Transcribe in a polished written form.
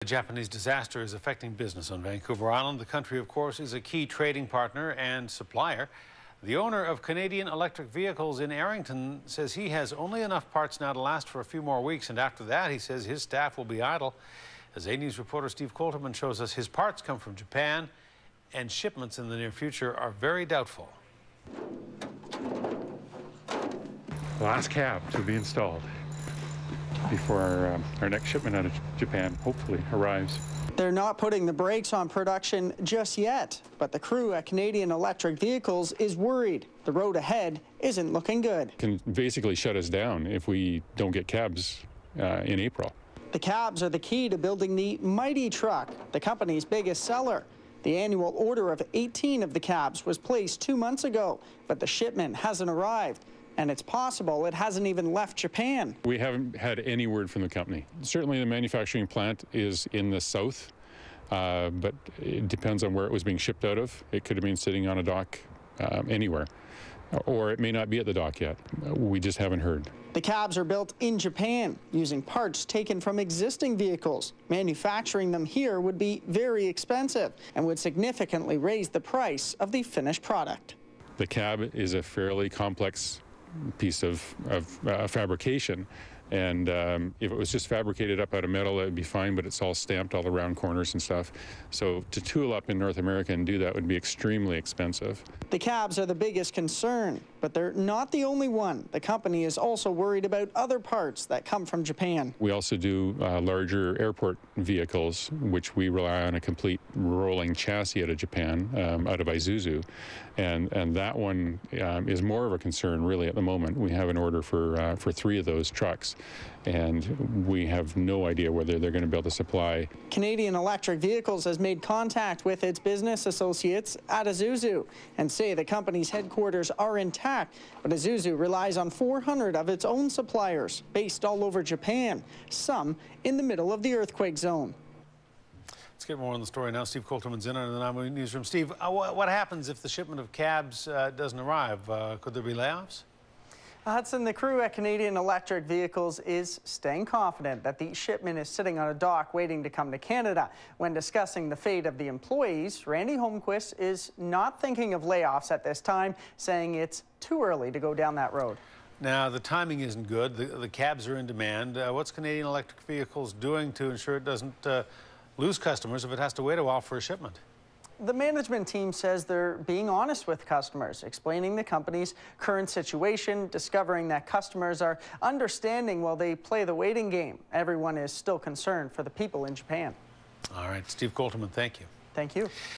The Japanese disaster is affecting business on Vancouver Island. The country, of course, is a key trading partner and supplier. The owner of Canadian Electric Vehicles in Errington says he has only enough parts now to last for a few more weeks, and after that, he says his staff will be idle. As A News reporter Steve Colterman shows us, his parts come from Japan, and shipments in the near future are very doubtful. Last cab to be installed before our next shipment out of Japan hopefully arrives. They're not putting the brakes on production just yet, but the crew at Canadian Electric Vehicles is worried. The road ahead isn't looking good. Can basically shut us down if we don't get cabs in April. The cabs are the key to building the Mighty truck, the company's biggest seller. The annual order of 18 of the cabs was placed 2 months ago, but the shipment hasn't arrived. And it's possible it hasn't even left Japan. We haven't had any word from the company. Certainly the manufacturing plant is in the south, but it depends on where it was being shipped out of. It could have been sitting on a dock anywhere, or it may not be at the dock yet. We just haven't heard. The cabs are built in Japan using parts taken from existing vehicles. Manufacturing them here would be very expensive and would significantly raise the price of the finished product. The cab is a fairly complex piece of fabrication, and if it was just fabricated up out of metal, it would be fine, but it's all stamped all around corners and stuff. So to tool up in North America and do that would be extremely expensive. The cabs are the biggest concern, but they're not the only one. The company is also worried about other parts that come from Japan. We also do larger airport vehicles, which we rely on a complete rolling chassis out of Japan, out of Isuzu, and that one is more of a concern really at the moment. We have an order for 3 of those trucks, and we have no idea whether they're going to be able to supply. Canadian Electric Vehicles has made contact with its business associates at Isuzu and say the company's headquarters are intact, but Isuzu relies on 400 of its own suppliers based all over Japan, some in the middle of the earthquake zone. Let's get more on the story now. Steve Colterman's in the Nine Newsroom. Steve, what happens if the shipment of cabs doesn't arrive? Could there be layoffs? Hudson, the crew at Canadian Electric Vehicles is staying confident that the shipment is sitting on a dock waiting to come to Canada. When discussing the fate of the employees, Randy Holmquist is not thinking of layoffs at this time, saying it's too early to go down that road. Now, the timing isn't good. The cabs are in demand. What's Canadian Electric Vehicles doing to ensure it doesn't lose customers if it has to wait a while for a shipment? The management team says they're being honest with customers, explaining the company's current situation, discovering that customers are understanding while they play the waiting game. Everyone is still concerned for the people in Japan. All right, Steve Colterman, thank you. Thank you.